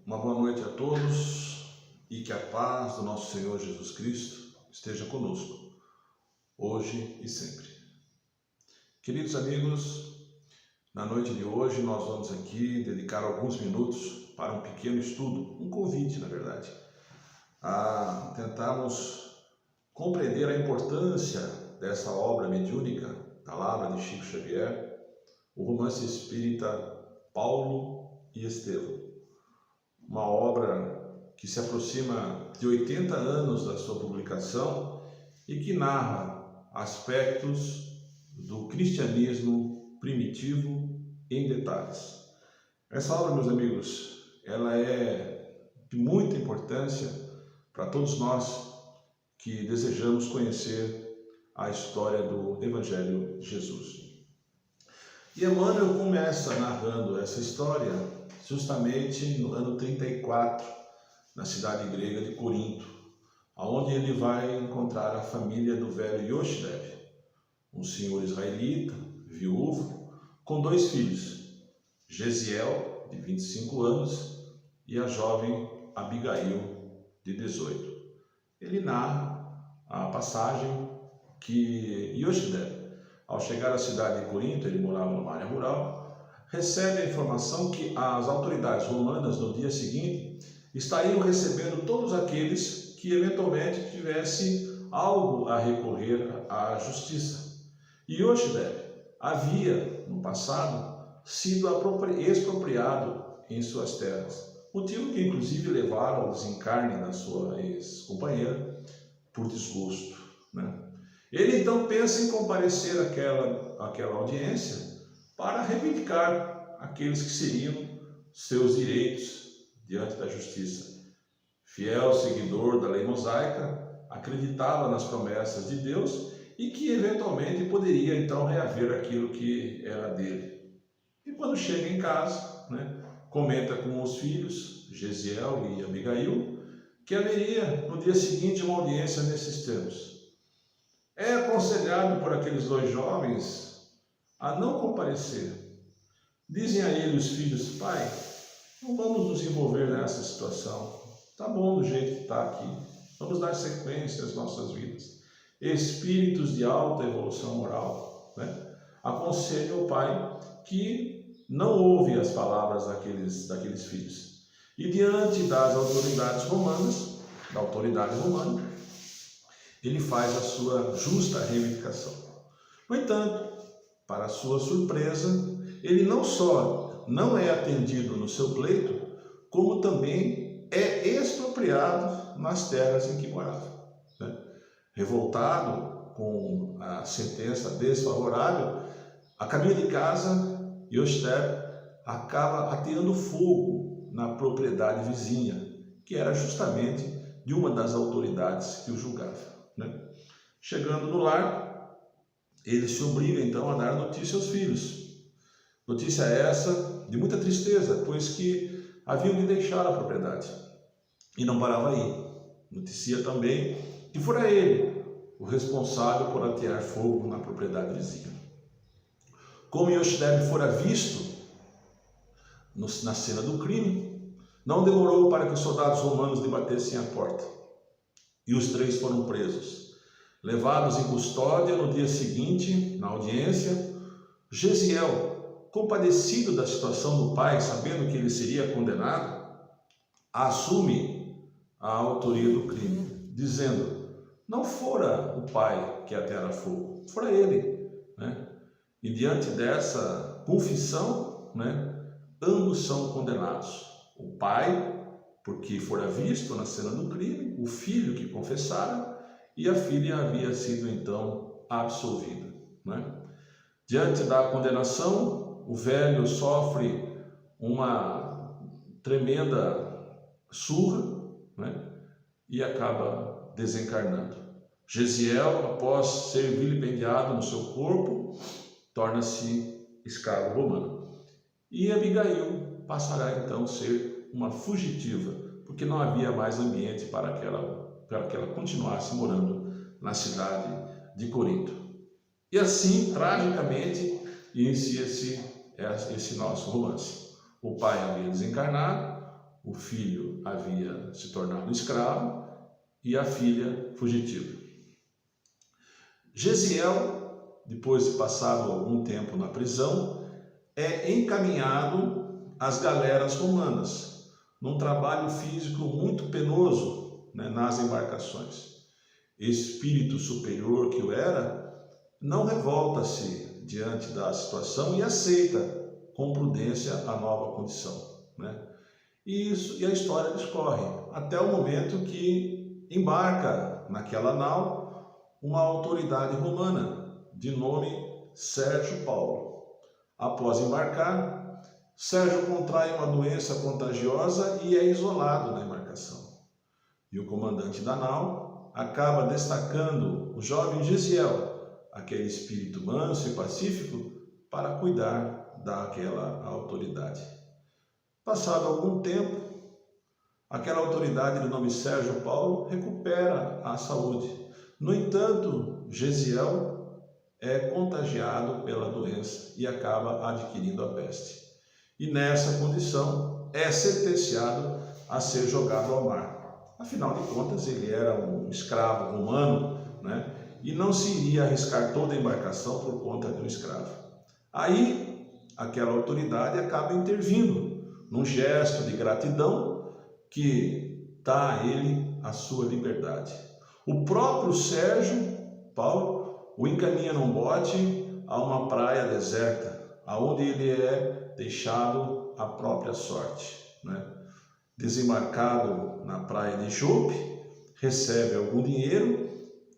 Uma boa noite a todos e que a paz do nosso Senhor Jesus Cristo esteja conosco, hoje e sempre. Queridos amigos, na noite de hoje nós vamos aqui dedicar alguns minutos para um pequeno estudo, um convite, na verdade, a tentarmos compreender a importância dessa obra mediúnica, Palavra de Chico Xavier, o romance espírita Paulo e Estevão. Uma obra que se aproxima de 80 anos da sua publicação e que narra aspectos do cristianismo primitivo em detalhes. Essa obra, meus amigos, ela é de muita importância para todos nós que desejamos conhecer a história do Evangelho de Jesus. E Emmanuel começa narrando essa história justamente no ano 34, na cidade grega de Corinto, onde ele vai encontrar a família do velho Yoshidev, um senhor israelita, viúvo, com 2 filhos, Gesiel, de 25 anos, e a jovem Abigail, de 18. Ele narra a passagem que Yoshidev, ao chegar à cidade de Corinto, ele morava numa área rural, recebe a informação que as autoridades romanas, no dia seguinte, estariam recebendo todos aqueles que eventualmente tivessem algo a recorrer à justiça. E Yoshidev havia, no passado, sido expropriado em suas terras, motivo que inclusive levaram ao desencarne da sua ex-companheira por desgosto, né? Ele então pensa em comparecer àquela audiência para reivindicar aqueles que seriam seus direitos diante da justiça. Fiel seguidor da lei mosaica, acreditava nas promessas de Deus e que eventualmente poderia então reaver aquilo que era dele. E quando chega em casa, comenta com os filhos, Gesiel e Abigail, que haveria no dia seguinte uma audiência nesses termos. É aconselhado por aqueles 2 jovens a não comparecer. Dizem a ele os filhos: pai, não vamos nos envolver nessa situação. Está bom do jeito que está aqui. Vamos dar sequência às nossas vidas. Espíritos de alta evolução moral, aconselham o pai que não ouve as palavras daqueles filhos. E diante das autoridades romanas, da autoridade romana, ele faz a sua justa reivindicação. No entanto, para sua surpresa, ele não só não é atendido no seu pleito, como também é expropriado nas terras em que morava. Revoltado com a sentença desfavorável, a caminho de casa, Yoshidev acaba ateando fogo na propriedade vizinha, que era justamente de uma das autoridades que o julgava. Chegando no lar, ele se obriga então a dar notícia aos filhos. Notícia essa de muita tristeza, pois que haviam de deixar a propriedade. E não parava aí. Noticia também que fora ele o responsável por atear fogo na propriedade vizinha. Como Yoshidev fora visto na cena do crime, não demorou para que os soldados romanos lhe batessem a porta. E os 3 foram presos. Levados em custódia no dia seguinte, na audiência, Gesiel, compadecido da situação do pai, sabendo que ele seria condenado, assume a autoria do crime, dizendo: não fora o pai que ateara fogo, fora ele. E diante dessa confissão, ambos são condenados. O pai, porque fora visto na cena do crime, o filho que confessara, e a filha havia sido então absolvida. Diante da condenação, o velho sofre uma tremenda surra, e acaba desencarnando. Gesiel, após ser vilipendiado no seu corpo, torna-se escravo romano. E Abigail passará então a ser uma fugitiva, porque não havia mais ambiente para que ela continuasse morando na cidade de Corinto. E assim, tragicamente, inicia-se esse nosso romance. O pai havia desencarnado, o filho havia se tornado escravo e a filha fugitiva. Gesiel, depois de passado algum tempo na prisão, é encaminhado às galeras romanas, num trabalho físico muito penoso, nas embarcações. Espírito superior que o era, não revolta-se diante da situação e aceita com prudência a nova condição. E a história discorre até o momento que embarca naquela nau uma autoridade romana de nome Sérgio Paulo. Após embarcar, Sérgio contrai uma doença contagiosa e é isolado na embarcação. E o comandante da nau acaba destacando o jovem Gesiel, aquele espírito manso e pacífico, para cuidar daquela autoridade. Passado algum tempo, aquela autoridade de nome Sérgio Paulo recupera a saúde. No entanto, Gesiel é contagiado pela doença e acaba adquirindo a peste. E nessa condição é sentenciado a ser jogado ao mar. Afinal de contas, ele era um escravo romano, e não se iria arriscar toda a embarcação por conta de um escravo. Aí, aquela autoridade acaba intervindo num gesto de gratidão que dá a ele a sua liberdade. O próprio Sérgio Paulo o encaminha num bote a uma praia deserta, aonde ele é deixado à própria sorte. Desembarcado na praia de Jope, recebe algum dinheiro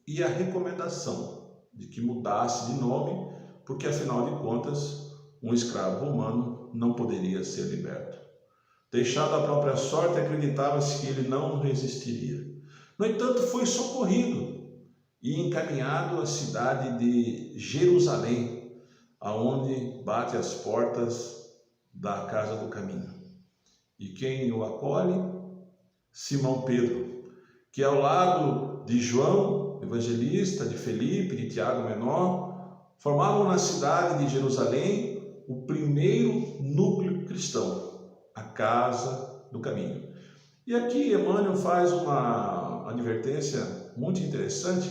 e a recomendação de que mudasse de nome, porque afinal de contas, um escravo romano não poderia ser liberto. Deixado à própria sorte, acreditava-se que ele não resistiria. No entanto, foi socorrido e encaminhado à cidade de Jerusalém, aonde bate as portas da casa do caminho. E quem o acolhe? Simão Pedro, que ao lado de João, evangelista, de Felipe, de Tiago Menor, formavam na cidade de Jerusalém o primeiro núcleo cristão, a casa do caminho. E aqui Emmanuel faz uma advertência muito interessante,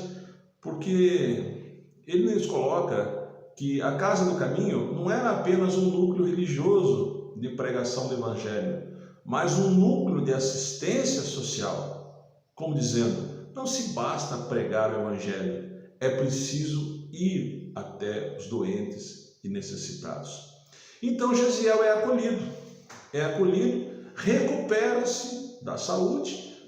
porque ele nos coloca que a casa do caminho não era apenas um núcleo religioso de pregação do evangelho, mas um núcleo de assistência social, como dizendo, não se basta pregar o evangelho, é preciso ir até os doentes e necessitados. Então Gesiel é acolhido, recupera-se da saúde,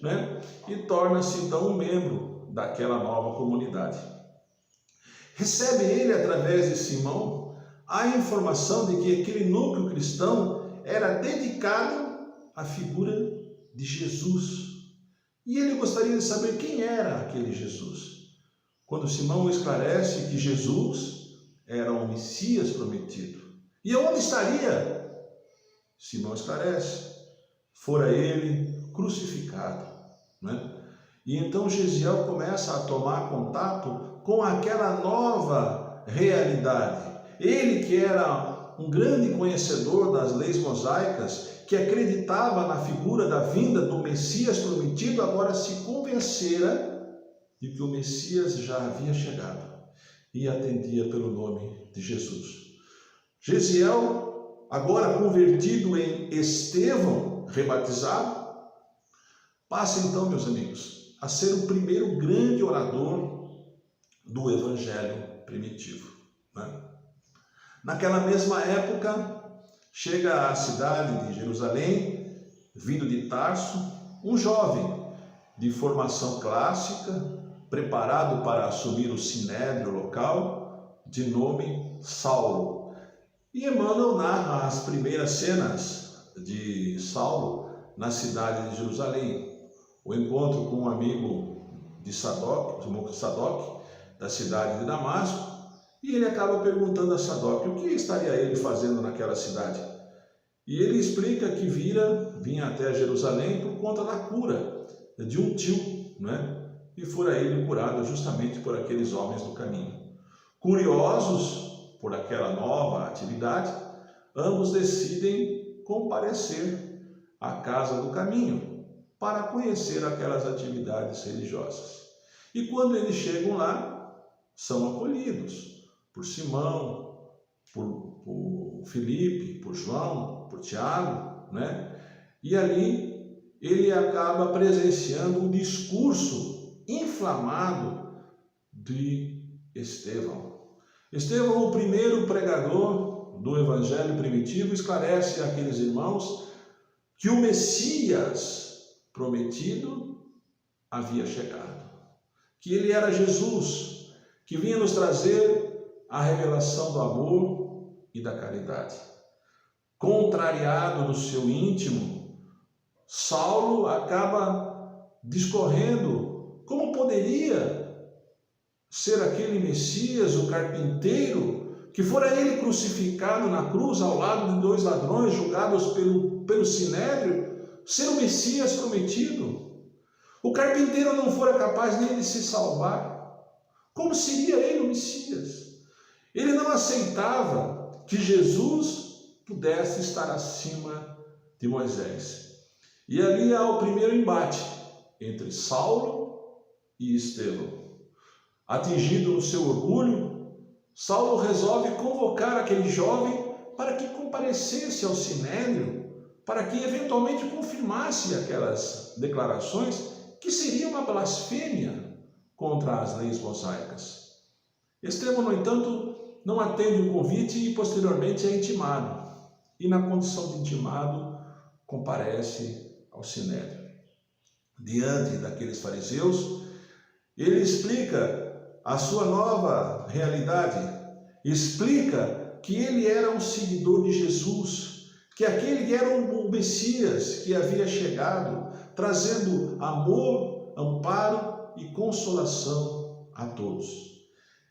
e torna-se então um membro daquela nova comunidade. Recebe ele, através de Simão, a informação de que aquele núcleo cristão era dedicado à figura de Jesus. E ele gostaria de saber quem era aquele Jesus. Quando Simão esclarece que Jesus era o Messias prometido. E aonde estaria? Simão esclarece. Fora ele crucificado. E então Gesiel começa a tomar contato com aquela nova realidade. Ele que era um grande conhecedor das leis mosaicas, que acreditava na figura da vinda do Messias prometido, agora se convencera de que o Messias já havia chegado e atendia pelo nome de Jesus. Gesiel, agora convertido em Estevão, rebatizado, passa então, meus amigos, a ser o primeiro grande orador do Evangelho primitivo. Naquela mesma época, chega à cidade de Jerusalém, vindo de Tarso, um jovem de formação clássica, preparado para assumir o sinédrio local, de nome Saulo. E Emmanuel narra as primeiras cenas de Saulo na cidade de Jerusalém. O encontro com um amigo de Sadoc, da cidade de Damasco, e ele acaba perguntando a Sadoc o que estaria ele fazendo naquela cidade. E ele explica que vinha até Jerusalém por conta da cura de um tio, e fora ele curado justamente por aqueles homens do caminho. Curiosos por aquela nova atividade, ambos decidem comparecer à casa do caminho para conhecer aquelas atividades religiosas. E quando eles chegam lá, são acolhidos por Simão, por Filipe, por João, por Tiago, né? E ali ele acaba presenciando um discurso inflamado de Estevão. Estevão, o primeiro pregador do evangelho primitivo, esclarece àqueles irmãos que o Messias prometido havia chegado, que ele era Jesus, que vinha nos trazer a revelação do amor e da caridade. Contrariado no seu íntimo, Saulo acaba discorrendo como poderia ser aquele Messias, o carpinteiro, que fora ele crucificado na cruz ao lado de 2 ladrões julgados pelo Sinédrio, ser o Messias prometido. O carpinteiro não fora capaz nem de se salvar. Como seria ele o Messias? Ele não aceitava que Jesus pudesse estar acima de Moisés. E ali há o primeiro embate entre Saulo e Estevão. Atingido no seu orgulho, Saulo resolve convocar aquele jovem para que comparecesse ao Sinédrio, para que eventualmente confirmasse aquelas declarações que seria uma blasfêmia contra as leis mosaicas. Estevão, no entanto, não atende o convite e posteriormente é intimado. E na condição de intimado, comparece ao Sinédrio. Diante daqueles fariseus, ele explica a sua nova realidade, explica que ele era um seguidor de Jesus, que aquele era o Messias que havia chegado, trazendo amor, amparo e consolação a todos.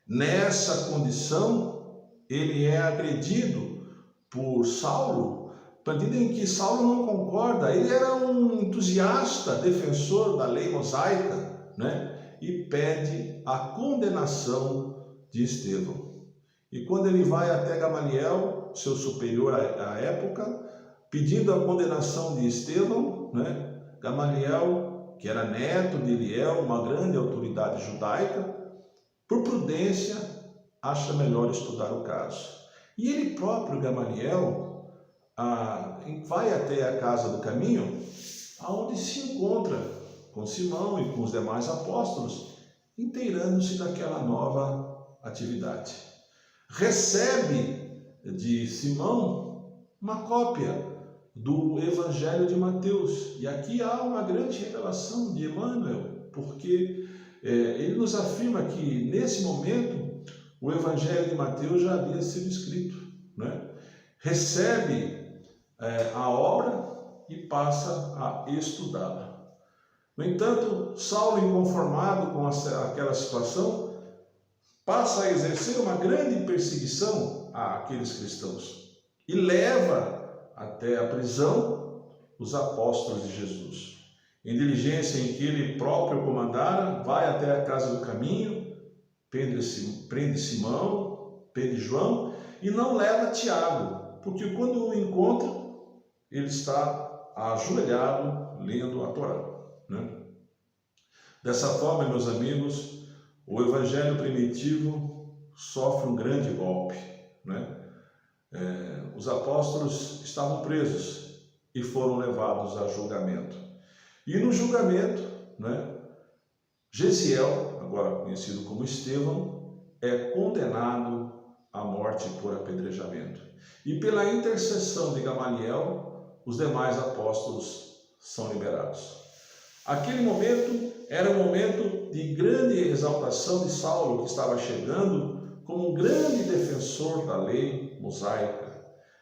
Nessa condição, ele é agredido por Saulo, na medida em que Saulo não concorda. Ele era um entusiasta, defensor da lei mosaica, né? E pede a condenação de Estevão. E quando ele vai até Gamaliel, seu superior à época, pedindo a condenação de Estevão, né? Gamaliel, que era neto de Eliel, uma grande autoridade judaica, por prudência, acha melhor estudar o caso. E ele próprio, Gamaliel, vai até a casa do caminho, aonde se encontra com Simão e com os demais apóstolos, inteirando-se daquela nova atividade. Recebe de Simão uma cópia do Evangelho de Mateus. E aqui há uma grande revelação de Emmanuel, porque ele nos afirma que, nesse momento, o Evangelho de Mateus já havia sido escrito, né? Recebe a obra e passa a estudá-la. No entanto, Saulo, inconformado com aquela situação, passa a exercer uma grande perseguição àqueles cristãos e leva até a prisão os apóstolos de Jesus. Em diligência em que ele próprio comandara, vai até a casa do caminho, prende Simão, prende João e não leva Tiago, porque quando o encontra, ele está ajoelhado lendo a Torá, né? Dessa forma, meus amigos, o evangelho primitivo sofre um grande golpe, né? Os apóstolos estavam presos e foram levados a julgamento. E no julgamento, né, Gesiel, agora conhecido como Estevão, é condenado à morte por apedrejamento. E pela intercessão de Gamaliel, os demais apóstolos são liberados. Aquele momento era um momento de grande exaltação de Saulo, que estava chegando como um grande defensor da lei mosaica.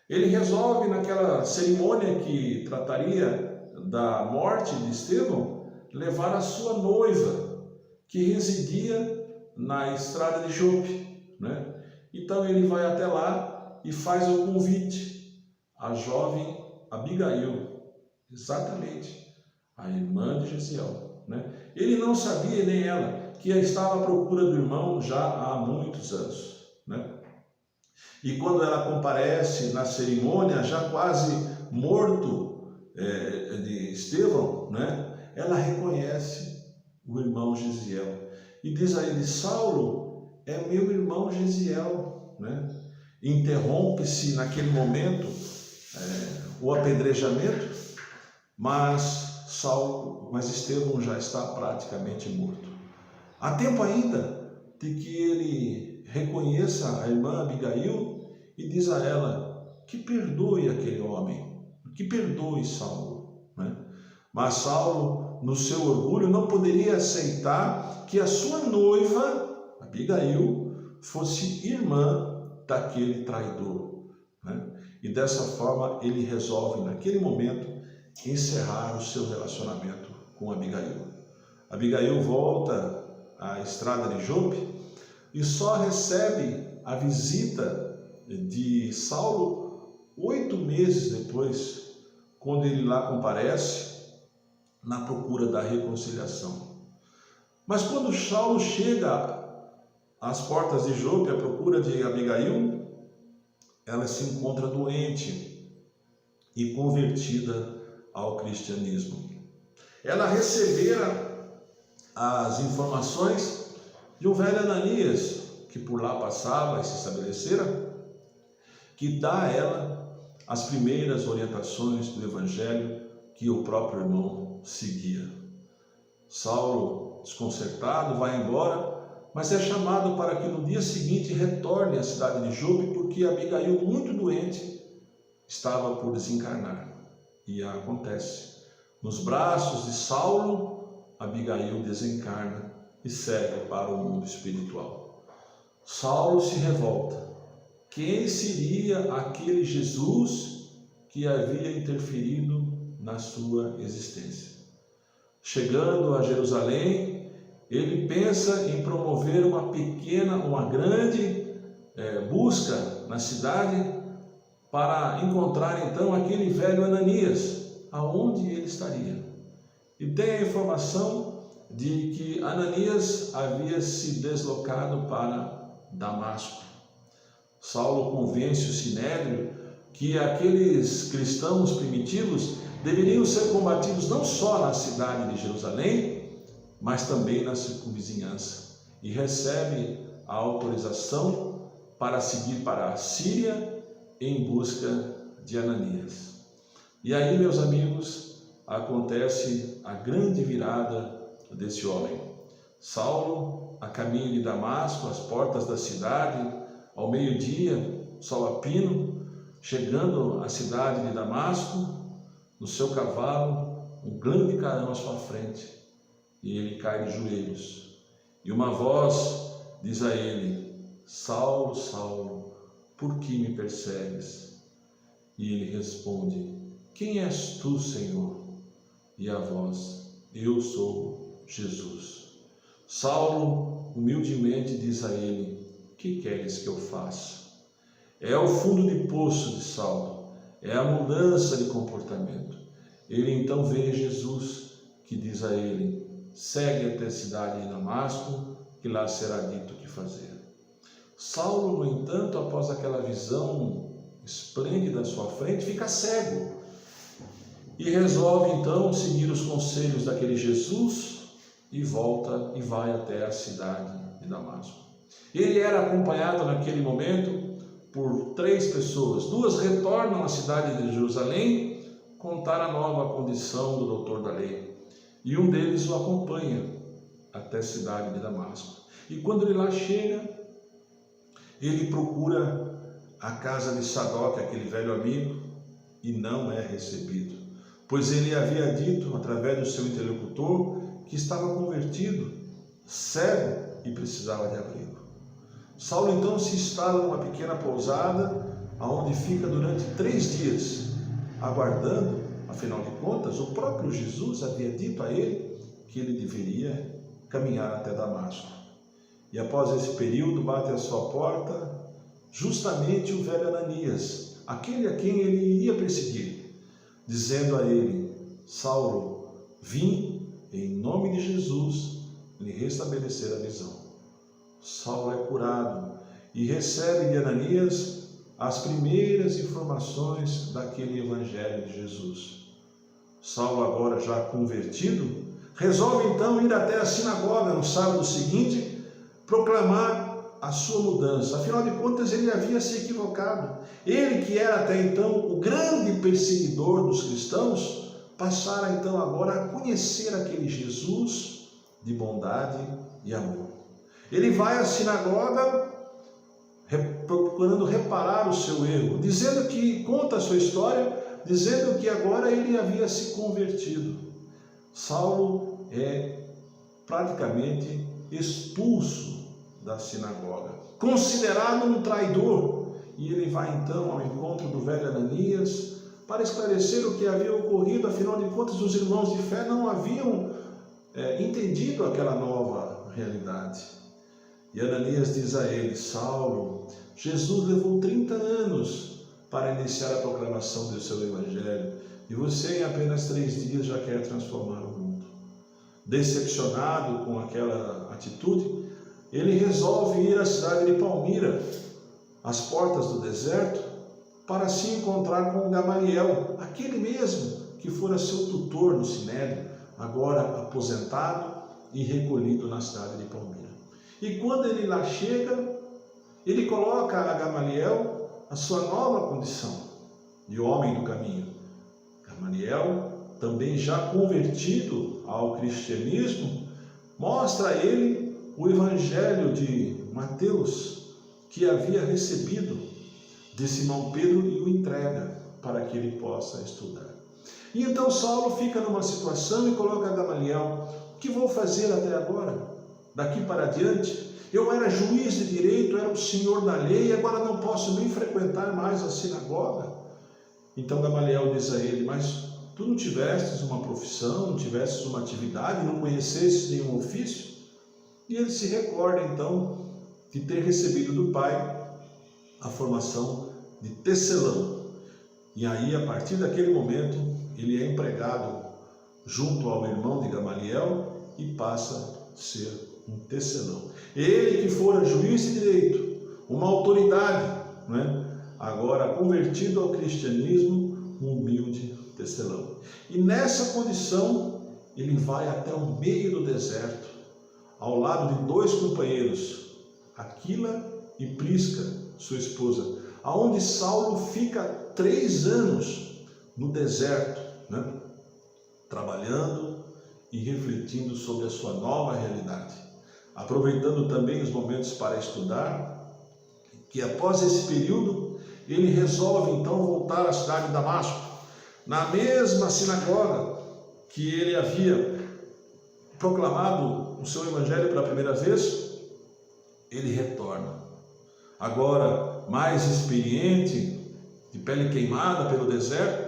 Ele resolve, naquela cerimônia que trataria da morte de Estevão, levar a sua noiva, que residia na estrada de Jope, né? Então ele vai até lá e faz o convite à jovem Abigail, exatamente a irmã de Gesiel, né? Ele não sabia, nem ela, que estava à procura do irmão já há muitos anos, né? E quando ela comparece na cerimônia, já quase morto, Gesiel. E diz a ele: Saulo, é meu irmão Gesiel, né? Interrompe-se naquele momento o apedrejamento, mas Estevão já está praticamente morto. Há tempo ainda de que ele reconheça a irmã Abigail e diz a ela que perdoe aquele homem, que perdoe Saulo, né? Mas Saulo, no seu orgulho, não poderia aceitar que a sua noiva, Abigail, fosse irmã daquele traidor, né? E dessa forma ele resolve, naquele momento, encerrar o seu relacionamento com Abigail. Abigail volta à estrada de Jope e só recebe a visita de Saulo 8 meses depois, quando ele lá comparece na procura da reconciliação. Mas quando Saulo chega às portas de Jope à procura de Abigail, ela se encontra doente e convertida ao cristianismo. Ela recebera as informações de um velho Ananias, que por lá passava e se estabelecera, que dá a ela as primeiras orientações do Evangelho que o próprio irmão seguia. Saulo, desconcertado, vai embora, mas é chamado para que no dia seguinte retorne à cidade de Jope, porque Abigail, muito doente, estava por desencarnar. E acontece. Nos braços de Saulo, Abigail desencarna e segue para o mundo espiritual. Saulo se revolta. Quem seria aquele Jesus que havia interferido na sua existência? Chegando a Jerusalém, ele pensa em promover uma grande busca na cidade para encontrar então aquele velho Ananias, aonde ele estaria. E tem a informação de que Ananias havia se deslocado para Damasco. Saulo convence o Sinédrio que aqueles cristãos primitivos deveriam ser combatidos não só na cidade de Jerusalém, mas também na circunvizinhança, e recebe a autorização para seguir para a Síria em busca de Ananias. E aí, meus amigos, acontece a grande virada desse homem. Saulo, a caminho de Damasco, às portas da cidade, ao meio-dia, sol a pino, chegando à cidade de Damasco, no seu cavalo, um grande carão à sua frente, e ele cai de joelhos. E uma voz diz a ele: Saulo, Saulo, por que me persegues? E ele responde: Quem és tu, Senhor? E a voz: Eu sou Jesus. Saulo humildemente diz a ele: Que queres que eu faça? É o fundo de poço de Saulo, é a mudança de comportamento. Ele então vê Jesus, que diz a ele: Segue até a cidade de Damasco, que lá será dito o que fazer. Saulo, no entanto, após aquela visão esplêndida à sua frente, fica cego e resolve então seguir os conselhos daquele Jesus e volta e vai até a cidade de Damasco. Ele era acompanhado naquele momento por 3 pessoas. 2 retornam à cidade de Jerusalém contar a nova condição do doutor da lei, e um deles o acompanha até a cidade de Damasco. E quando ele lá chega, ele procura a casa de Sadoc, aquele velho amigo, e não é recebido, pois ele havia dito, através do seu interlocutor, que estava convertido, cego e precisava de abrigo. Saulo então se instala numa pequena pousada, aonde fica durante 3 dias, aguardando. Afinal de contas, o próprio Jesus havia dito a ele que ele deveria caminhar até Damasco. E após esse período, bate à sua porta justamente o velho Ananias, aquele a quem ele iria perseguir, dizendo a ele: Saulo, vim em nome de Jesus lhe restabelecer a visão. Saulo é curado e recebe de Ananias as primeiras informações daquele evangelho de Jesus. Saulo, agora já convertido, resolve então ir até a sinagoga no sábado seguinte, proclamar a sua mudança. Afinal de contas, ele havia se equivocado. Ele, que era até então o grande perseguidor dos cristãos, passara então agora a conhecer aquele Jesus de bondade e amor. Ele vai à sinagoga procurando reparar o seu erro, dizendo que conta a sua história, dizendo que agora ele havia se convertido. Saulo é praticamente expulso da sinagoga, considerado um traidor, e ele vai então ao encontro do velho Ananias para esclarecer o que havia ocorrido. Afinal de contas, os irmãos de fé não haviam entendido aquela nova realidade. E Ananias diz a ele: Saulo, Jesus levou 30 anos para iniciar a proclamação do seu evangelho, e você em apenas 3 dias já quer transformar o mundo. Decepcionado com aquela atitude, ele resolve ir à cidade de Palmira, às portas do deserto, para se encontrar com Gamaliel, aquele mesmo que fora seu tutor no Sinédrio, agora aposentado e recolhido na cidade de Palmira. E quando ele lá chega, ele coloca a Gamaliel a sua nova condição de homem do caminho. Gamaliel, também já convertido ao cristianismo, mostra a ele o evangelho de Mateus, que havia recebido de Simão Pedro, e o entrega para que ele possa estudar. E então Saulo fica numa situação e coloca a Gamaliel: o que vou fazer até agora? Daqui para adiante, eu era juiz de direito, era o senhor da lei, agora não posso nem frequentar mais a sinagoga. Então Gamaliel diz a ele: mas tu não tivestes uma profissão, não tivestes uma atividade, não conhecestes nenhum ofício? E ele se recorda então de ter recebido do pai a formação de tecelão. E aí, a partir daquele momento, ele é empregado junto ao irmão de Gamaliel e passa a ser um tecelão. Ele que fora juiz de direito, uma autoridade, agora convertido ao cristianismo, um humilde tecelão. E nessa condição, ele vai até o meio do deserto, ao lado de 2 companheiros, Aquila e Prisca, sua esposa, aonde Saulo fica 3 anos no deserto, trabalhando e refletindo sobre a sua nova realidade, aproveitando também os momentos para estudar, que após esse período, ele resolve então voltar à cidade de Damasco, na mesma sinagoga que ele havia proclamado o seu evangelho pela primeira vez. Ele retorna, agora mais experiente, de pele queimada pelo deserto.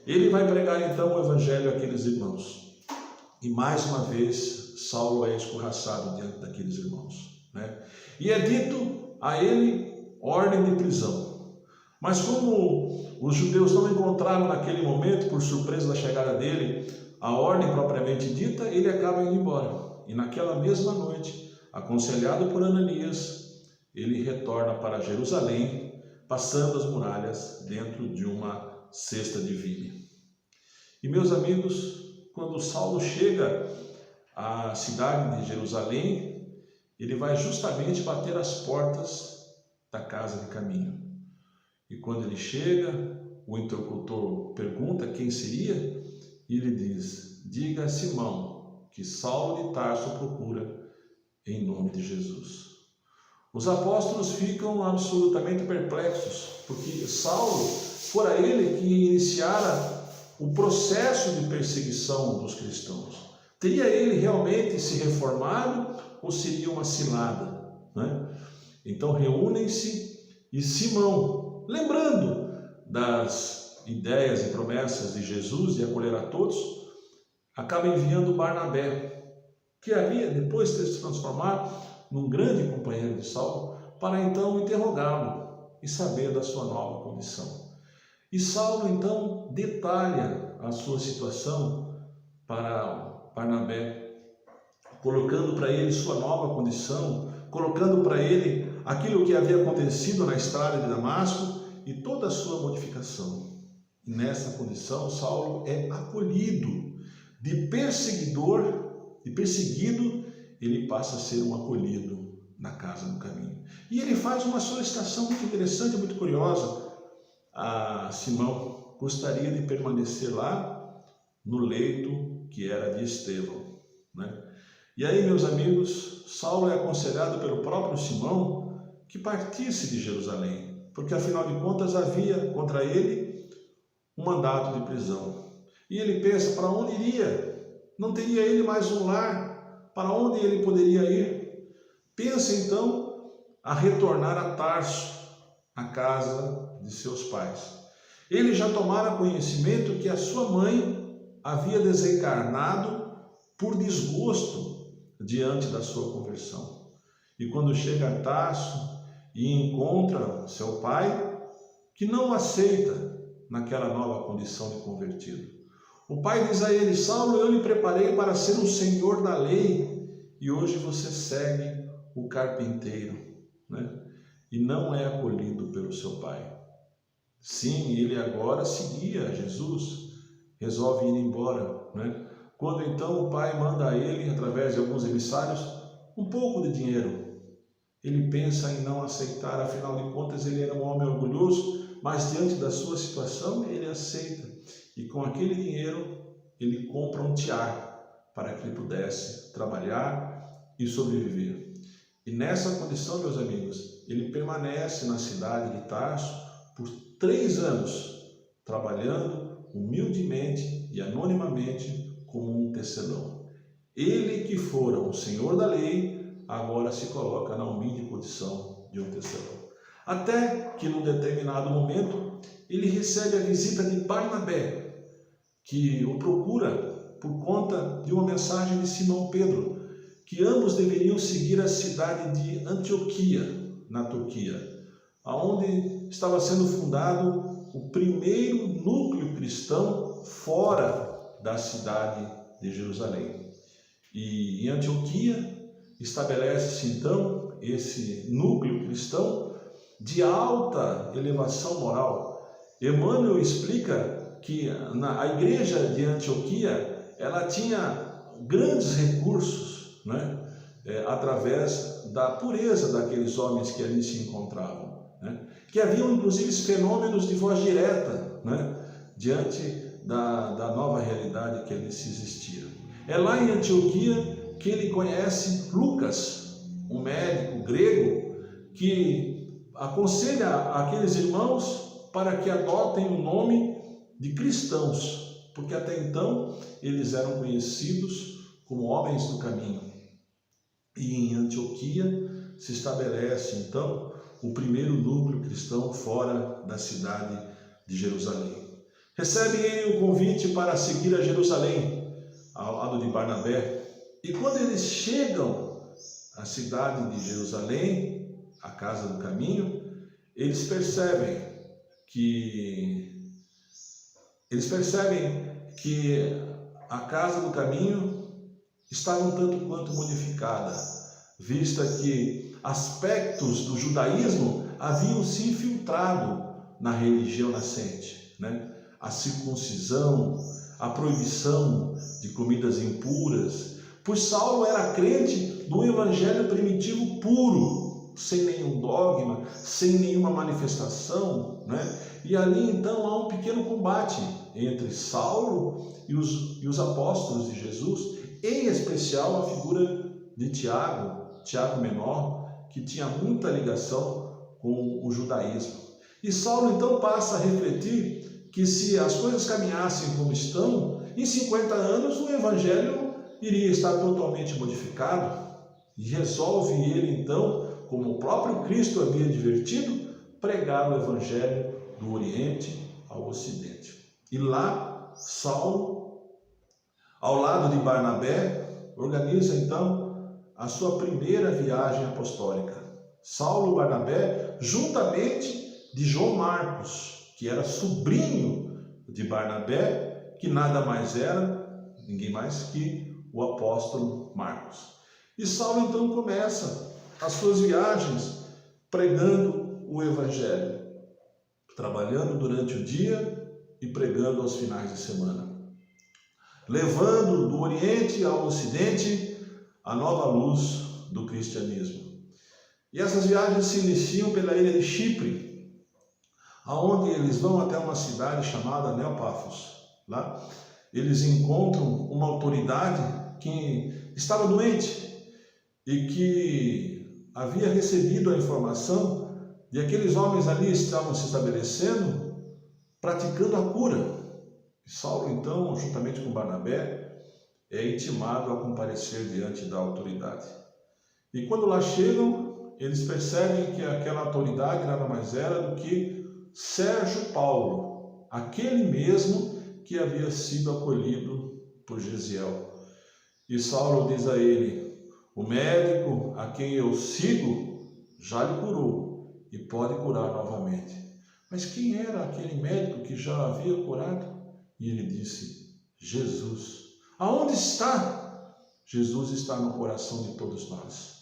Ele vai pregar então o evangelho àqueles irmãos, e mais uma vez Saulo é escorraçado diante daqueles irmãos, e é dito a ele ordem de prisão. Mas como os judeus não encontraram naquele momento, por surpresa da chegada dele, a ordem propriamente dita, ele acaba indo embora. E naquela mesma noite, aconselhado por Ananias, ele retorna para Jerusalém, passando as muralhas dentro de uma cesta de vinho. E meus amigos, quando Saulo chega à cidade de Jerusalém, ele vai justamente bater as portas da casa de caminho. E quando ele chega, o interlocutor pergunta quem seria, e ele diz: diga a Simão que Saulo de Tarso procura em nome de Jesus. Os apóstolos ficam absolutamente perplexos, porque Saulo fora ele que iniciara o processo de perseguição dos cristãos. Teria ele realmente se reformado ou seria uma cilada? Então reúnem-se, e Simão, lembrando das ideias e promessas de Jesus de acolher a todos, acaba enviando Barnabé, que havia depois de se transformado num grande companheiro de Saulo, para então interrogá-lo e saber da sua nova condição. E Saulo então detalha a sua situação para Barnabé, colocando para ele sua nova condição, colocando para ele aquilo que havia acontecido na estrada de Damasco e toda a sua modificação. E nessa condição, Saulo é acolhido de perseguidor e perseguido, ele passa a ser um acolhido na casa do caminho. E ele faz uma solicitação muito interessante, muito curiosa. A Simão gostaria de permanecer lá no leito que era de Estevão, né? E aí, meus amigos, Saulo é aconselhado pelo próprio Simão que partisse de Jerusalém, porque afinal de contas havia contra ele um mandato de prisão. E ele pensa, para onde iria? Não teria ele mais um lar? Para onde ele poderia ir? Pensa então a retornar a Tarso, a casa de seus pais. Ele já tomara conhecimento que a sua mãe havia desencarnado por desgosto diante da sua conversão. E quando chega a Tarso e encontra seu pai, que não o aceita naquela nova condição de convertido. O pai diz a ele, Saulo, eu lhe preparei para ser um senhor da lei e hoje você segue o carpinteiro, né? E não é acolhido pelo seu pai. Sim, ele agora seguia Jesus, resolve ir embora, né? Quando então o pai manda a ele, através de alguns emissários, um pouco de dinheiro. Ele pensa em não aceitar, afinal de contas ele era um homem orgulhoso, mas diante da sua situação ele aceita. E com aquele dinheiro ele compra um tiar para que ele pudesse trabalhar e sobreviver. E nessa condição, meus amigos, ele permanece na cidade de Tarso por 3 anos, trabalhando humildemente e anonimamente como um tecelão. Ele que fora um senhor da lei, agora se coloca na humilde condição de um tecelão. Até que, num determinado momento, ele recebe a visita de Barnabé, que o procura por conta de uma mensagem de Simão Pedro, que ambos deveriam seguir a cidade de Antioquia, na Turquia, onde estava sendo fundado o primeiro núcleo cristão fora da cidade de Jerusalém. E em Antioquia estabelece-se então esse núcleo cristão de alta elevação moral. Emmanuel explica que a igreja de Antioquia ela tinha grandes recursos, né? Através da pureza daqueles homens que ali se encontravam, né? Que haviam inclusive fenômenos de voz direta, né? Diante da nova realidade que ali se existia. É lá em Antioquia que ele conhece Lucas, um médico grego, que aconselha aqueles irmãos para que adotem o nome de cristãos, porque até então eles eram conhecidos como homens do caminho. E em Antioquia se estabelece então o primeiro núcleo cristão fora da cidade de Jerusalém. Recebe ele o convite para seguir a Jerusalém, ao lado de Barnabé. E quando eles chegam à cidade de Jerusalém, a casa do caminho, eles percebem que a casa do caminho estava um tanto quanto modificada, vista que aspectos do judaísmo haviam se infiltrado na religião nascente, né? A circuncisão, a proibição de comidas impuras, pois Saulo era crente do evangelho primitivo puro, sem nenhum dogma, sem nenhuma manifestação, né? E ali então há um pequeno combate entre Saulo e os apóstolos de Jesus, em especial a figura de Tiago menor, que tinha muita ligação com o judaísmo. E Saulo então passa a refletir que se as coisas caminhassem como estão, em 50 anos o evangelho iria estar totalmente modificado, e resolve ele então, como o próprio Cristo havia advertido, pregar o evangelho do Oriente ao Ocidente. E lá, Saulo, ao lado de Barnabé, organiza então a sua primeira viagem apostólica. Saulo e Barnabé, juntamente de João Marcos, que era sobrinho de Barnabé, que nada mais era, ninguém mais que o apóstolo Marcos. E Saulo então começa as suas viagens pregando o evangelho, trabalhando durante o dia e pregando aos finais de semana. levando do Oriente ao Ocidente a nova luz do cristianismo. E essas viagens se iniciam pela ilha de Chipre, aonde eles vão até uma cidade chamada Neopafos. Lá eles encontram uma autoridade que estava doente e que havia recebido a informação de aqueles homens ali estavam se estabelecendo, praticando a cura. E Saulo, então, juntamente com Barnabé, é intimado a comparecer diante da autoridade. E quando lá chegam, eles percebem que aquela autoridade nada mais era do que Sérgio Paulo, aquele mesmo que havia sido acolhido por Gesiel. E Saulo diz a ele: o médico a quem eu sigo já lhe curou e pode curar novamente. Mas quem era aquele médico que já havia curado? E ele disse: Jesus. Aonde está? Jesus está no coração de todos nós.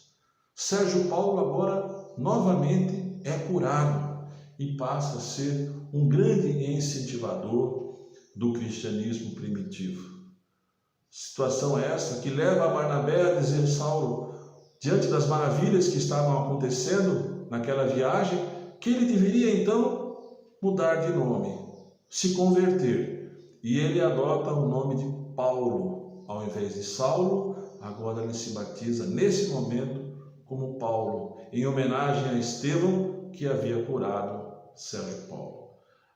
Sérgio Paulo agora novamente é curado e passa a ser um grande incentivador do cristianismo primitivo. Situação essa que leva a Barnabé a dizer: Saulo, diante das maravilhas que estavam acontecendo naquela viagem, que ele deveria então mudar de nome, se converter. E ele adota o nome de Paulo, ao invés de Saulo. Agora ele se batiza nesse momento como Paulo, em homenagem a Estevão, que havia curado Sérgio Paulo.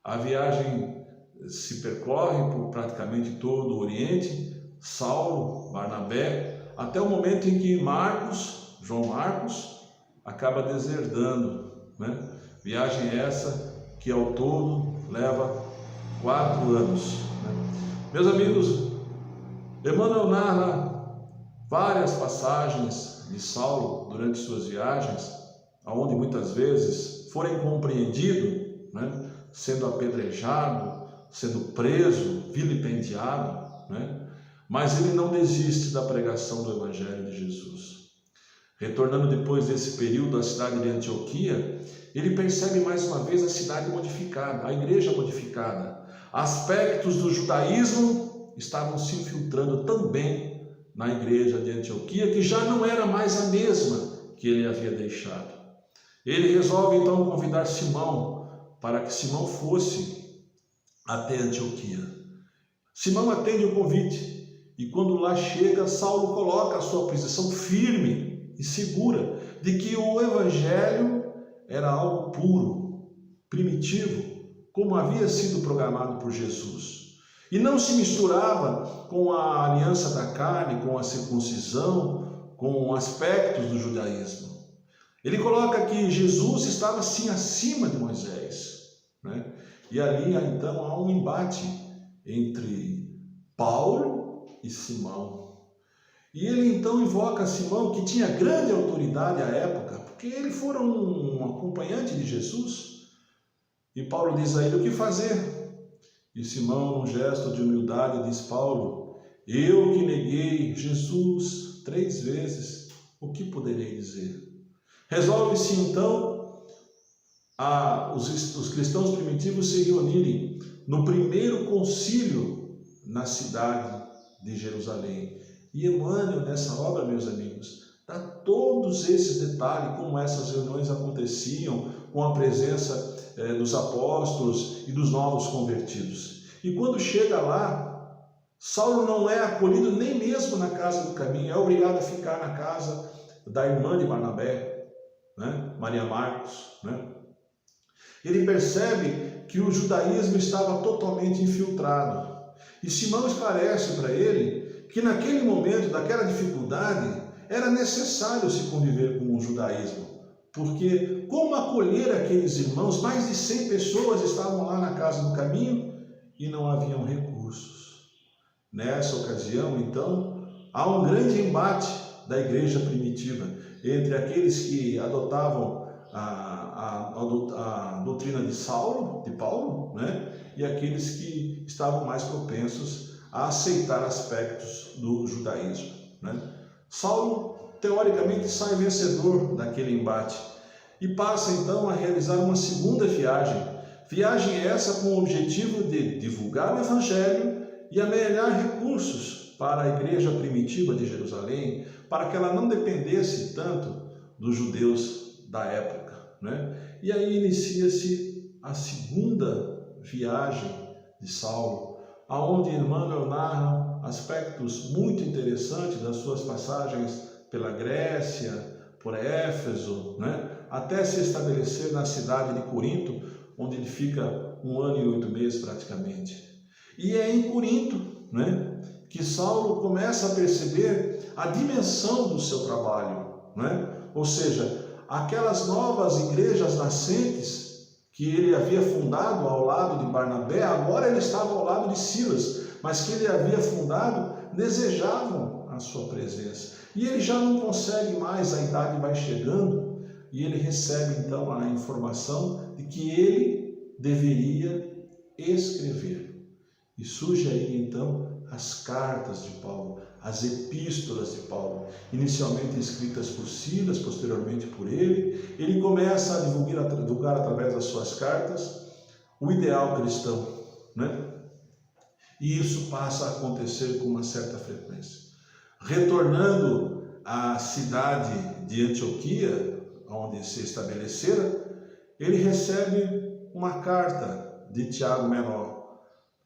A viagem se percorre por praticamente todo o Oriente, Saulo, Barnabé, até o momento em que João Marcos, acaba deserdando, né? Viagem essa que ao todo leva 4 anos. Meus amigos, Emmanuel narra várias passagens de Saulo durante suas viagens, onde muitas vezes foi incompreendido, né? Sendo apedrejado, sendo preso, vilipendiado, né? Mas ele não desiste da pregação do Evangelho de Jesus. Retornando depois desse período à cidade de Antioquia, ele percebe mais uma vez a cidade modificada, a igreja modificada. Aspectos do judaísmo estavam se infiltrando também na igreja de Antioquia, que já não era mais a mesma que ele havia deixado. Ele resolve então convidar Simão para que Simão fosse até Antioquia. Simão atende o convite e quando lá chega, Saulo coloca a sua posição firme e segura de que o evangelho era algo puro, primitivo, como havia sido programado por Jesus. E não se misturava com a aliança da carne, com a circuncisão, com aspectos do judaísmo. Ele coloca que Jesus estava sim acima de Moisés, né? E ali então há um embate entre Paulo e Simão. E ele então invoca Simão, que tinha grande autoridade à época, porque ele fora um acompanhante de Jesus. E Paulo diz a ele: o que fazer? E Simão, num gesto de humildade, diz: Paulo, eu que neguei Jesus 3 vezes, o que poderei dizer? Resolve-se então os cristãos primitivos se reunirem no primeiro concílio na cidade de Jerusalém. E Emmanuel, nessa obra, meus amigos, dá todos esses detalhes, como essas reuniões aconteciam, com a presença dos apóstolos e dos novos convertidos. E quando chega lá, Saulo não é acolhido nem mesmo na casa do caminho, é obrigado a ficar na casa da irmã de Barnabé, né? Maria Marcos, né? Ele percebe que o judaísmo estava totalmente infiltrado. E Simão esclarece para ele que naquele momento, daquela dificuldade, era necessário se conviver com o judaísmo. Porque como acolher aqueles irmãos? Mais de 100 pessoas estavam lá na casa do caminho e não haviam recursos. Nessa ocasião, então, há um grande embate da igreja primitiva entre aqueles que adotavam a doutrina de Paulo, né? E aqueles que estavam mais propensos a aceitar aspectos do judaísmo, né? Saulo, teoricamente, sai vencedor daquele embate e passa então a realizar uma segunda viagem. Viagem essa com o objetivo de divulgar o evangelho e amealhar recursos para a igreja primitiva de Jerusalém, para que ela não dependesse tanto dos judeus da época, né? E aí inicia-se a segunda viagem de Saulo, aonde Emmanuel narra aspectos muito interessantes das suas passagens pela Grécia, por Éfeso, né? Até se estabelecer na cidade de Corinto, onde ele fica 1 ano e 8 meses praticamente. E é em Corinto, né, que Saulo começa a perceber a dimensão do seu trabalho, né? Ou seja, aquelas novas igrejas nascentes que ele havia fundado ao lado de Barnabé, agora ele estava ao lado de Silas, mas que ele havia fundado, desejavam a sua presença. E ele já não consegue mais, a idade vai chegando, e ele recebe então a informação de que ele deveria escrever. E surge aí então as cartas de Paulo, as epístolas de Paulo, inicialmente escritas por Silas, posteriormente por ele. Ele começa a divulgar através das suas cartas o ideal cristão, né? E isso passa a acontecer com uma certa frequência. Retornando à cidade de Antioquia, onde se estabelecera, ele recebe uma carta de Tiago Menor,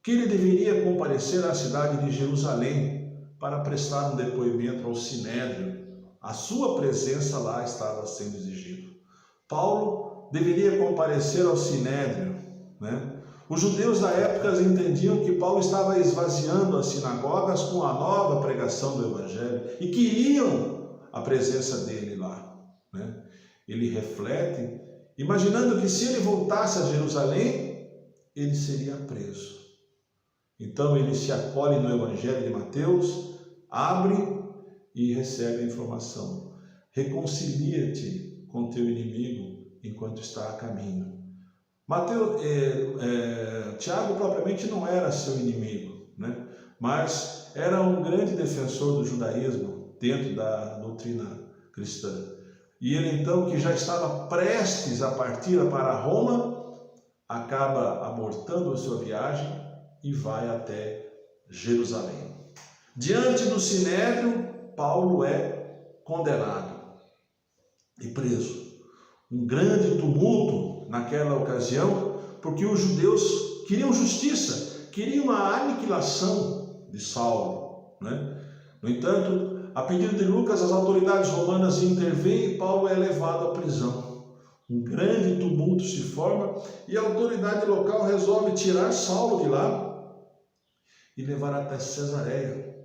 que ele deveria comparecer à cidade de Jerusalém para prestar um depoimento ao Sinédrio. A sua presença lá estava sendo exigida. Paulo deveria comparecer ao Sinédrio, né? Os judeus da época entendiam que Paulo estava esvaziando as sinagogas com a nova pregação do Evangelho e queriam a presença dele lá, né? Ele reflete, imaginando que se ele voltasse a Jerusalém, ele seria preso. Então ele se acolhe no Evangelho de Mateus, abre e recebe a informação: reconcilia-te com teu inimigo enquanto está a caminho. Tiago propriamente não era seu inimigo, né? Mas era um grande defensor do judaísmo dentro da doutrina cristã. E ele então, que já estava prestes a partir para Roma, acaba abortando a sua viagem e vai até Jerusalém. Diante do Sinédrio, Paulo é condenado e preso. Um grande tumulto naquela ocasião, porque os judeus queriam justiça, queriam a aniquilação de Saulo, né? No entanto, a pedido de Lucas, as autoridades romanas intervêm e Paulo é levado à prisão. Um grande tumulto se forma e a autoridade local resolve tirar Saulo de lá e levar até Cesareia,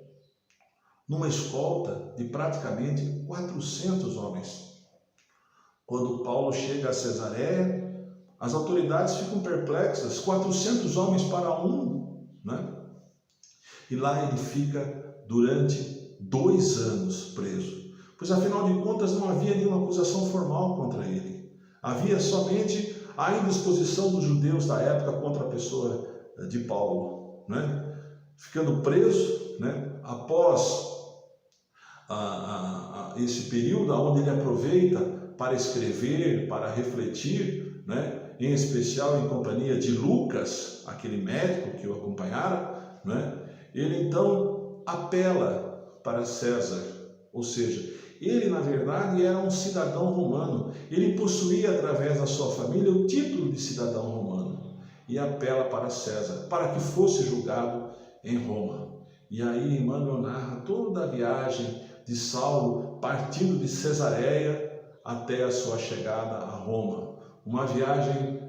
numa escolta de praticamente 400 homens. Quando Paulo chega a Cesareia, as autoridades ficam perplexas, 400 homens para um, né? E lá ele fica durante 2 anos preso, pois afinal de contas não havia nenhuma acusação formal contra ele. Havia somente a indisposição dos judeus da época contra a pessoa de Paulo, né? Ficando preso, né? Após esse período onde ele aproveita para escrever, para refletir, né? Em especial em companhia de Lucas, aquele médico que o acompanhara, né? Ele então apela para César, ou seja, ele na verdade era um cidadão romano, ele possuía através da sua família o título de cidadão romano e apela para César, para que fosse julgado em Roma. E aí Emmanuel narra toda a viagem de Saulo partindo de Cesareia até a sua chegada a Roma, uma viagem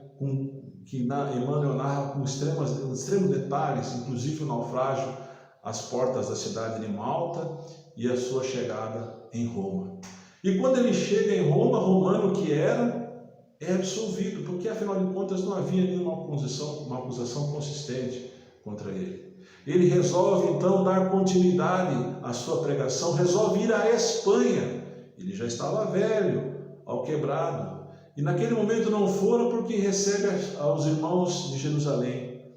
que Emmanuel narra com extremos detalhes, inclusive o naufrágio às portas da cidade de Malta e a sua chegada em Roma. E quando ele chega em Roma, romano que era, é absolvido, porque afinal de contas não havia nenhuma acusação consistente contra ele. Ele resolve então dar continuidade à sua pregação, resolve ir à Espanha. Ele já estava velho, alquebrado, e naquele momento não foram porque recebe aos irmãos de Jerusalém.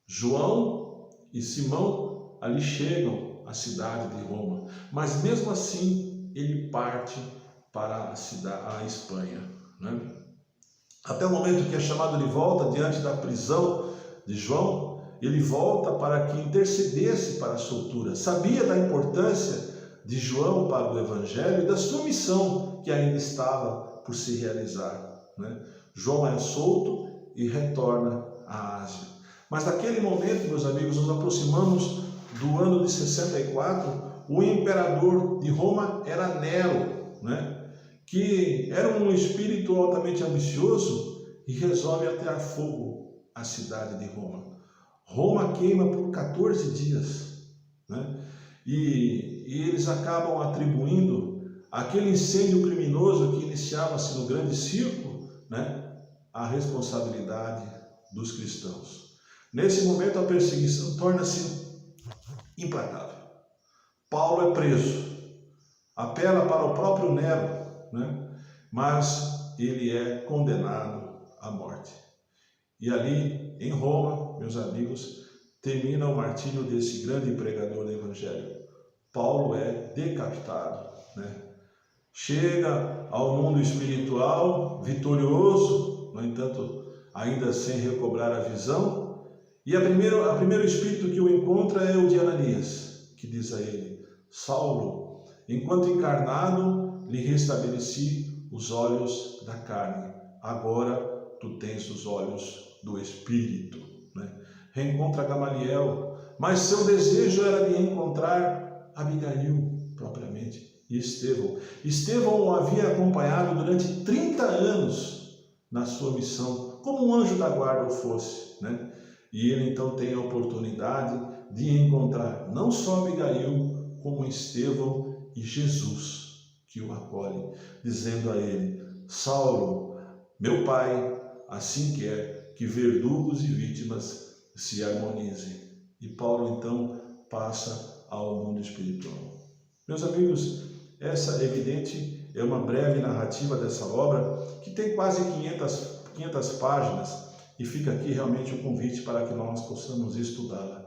João e Simão ali chegam à cidade de Roma, mas mesmo assim ele parte para a Espanha, né? Até o momento que é chamado de volta diante da prisão de João, ele volta para que intercedesse para a soltura. Sabia da importância de João para o Evangelho e da sua missão que ainda estava por se realizar, né? João é solto e retorna à Ásia. Mas naquele momento, meus amigos, nos aproximamos do ano de 64, o imperador de Roma era Nero, né? Que era um espírito altamente ambicioso e resolve atear fogo à cidade de Roma. Roma queima por 14 dias, né? E eles acabam atribuindo aquele incêndio criminoso que iniciava-se no grande circo, né, à responsabilidade dos cristãos. Nesse momento a perseguição torna-se implacável. Paulo é preso, apela para o próprio Nero, né, mas ele é condenado à morte. E ali, em Roma, meus amigos, termina o martírio desse grande pregador do Evangelho. Paulo é decapitado, né? Chega ao mundo espiritual vitorioso, no entanto, ainda sem recobrar a visão. E o primeiro espírito que o encontra é o de Ananias, que diz a ele: Saulo, enquanto encarnado, lhe restabeleci os olhos da carne. Agora tu tens os olhos do Espírito, né? Reencontra Gamaliel, mas seu desejo era de encontrar Abigail propriamente e Estevão. Estevão o havia acompanhado durante 30 anos na sua missão, como um anjo da guarda o fosse, né? E ele então tem a oportunidade de encontrar não só Abigail, como Estevão e Jesus, que o acolhe, dizendo a ele: Saulo, meu pai assim quer que verdugos e vítimas se harmonizem. E Paulo então passa ao mundo espiritual. Meus amigos, essa evidente é uma breve narrativa dessa obra que tem quase 500 páginas e fica aqui realmente o convite para que nós possamos estudá-la.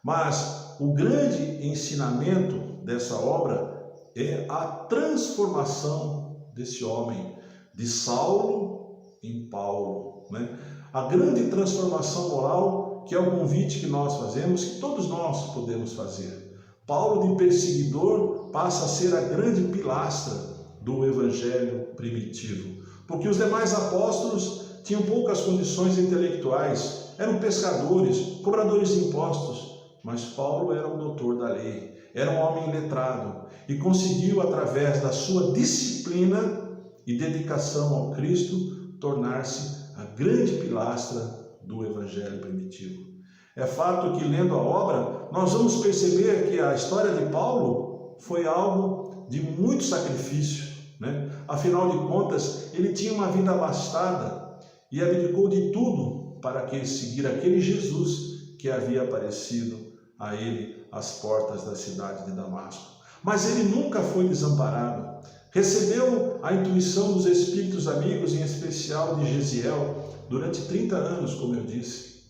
Mas o grande ensinamento dessa obra é a transformação desse homem, de Saulo em Paulo, né? A grande transformação moral, que é o convite que nós fazemos, que todos nós podemos fazer. Paulo, de perseguidor, passa a ser a grande pilastra do evangelho primitivo, porque os demais apóstolos tinham poucas condições intelectuais, eram pescadores, cobradores de impostos, mas Paulo era um doutor da lei, era um homem letrado e conseguiu, através da sua disciplina e dedicação ao Cristo, tornar-se a grande pilastra do evangelho primitivo. É fato que, lendo a obra, nós vamos perceber que a história de Paulo foi algo de muito sacrifício, né? Afinal de contas, ele tinha uma vida abastada e abdicou de tudo para seguir aquele Jesus que havia aparecido a ele às portas da cidade de Damasco. Mas ele nunca foi desamparado. Recebeu a intuição dos espíritos amigos, em especial de Gesiel, durante 30 anos, como eu disse.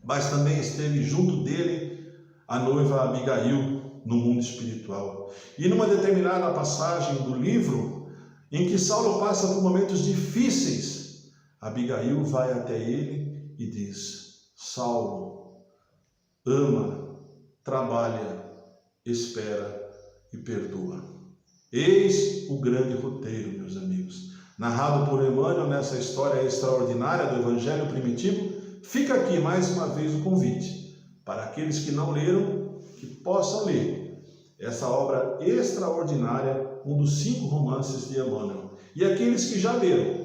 Mas também esteve junto dele a noiva Abigail no mundo espiritual. E numa determinada passagem do livro, em que Saulo passa por momentos difíceis, Abigail vai até ele e diz: Saulo, ama, trabalha, espera e perdoa. Eis o grande roteiro, meus amigos, narrado por Emmanuel nessa história extraordinária do Evangelho primitivo. Fica aqui mais uma vez o convite para aqueles que não leram, que possam ler essa obra extraordinária, um dos 5 romances de Emmanuel, e aqueles que já leram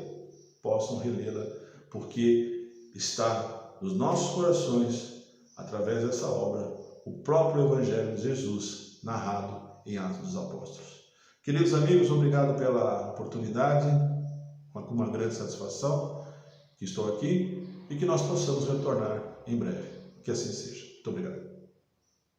possam relê-la, porque está nos nossos corações, através dessa obra, o próprio Evangelho de Jesus, narrado em Atos dos Apóstolos. Queridos amigos, obrigado pela oportunidade, com uma grande satisfação que estou aqui e que nós possamos retornar em breve. Que assim seja. Muito obrigado.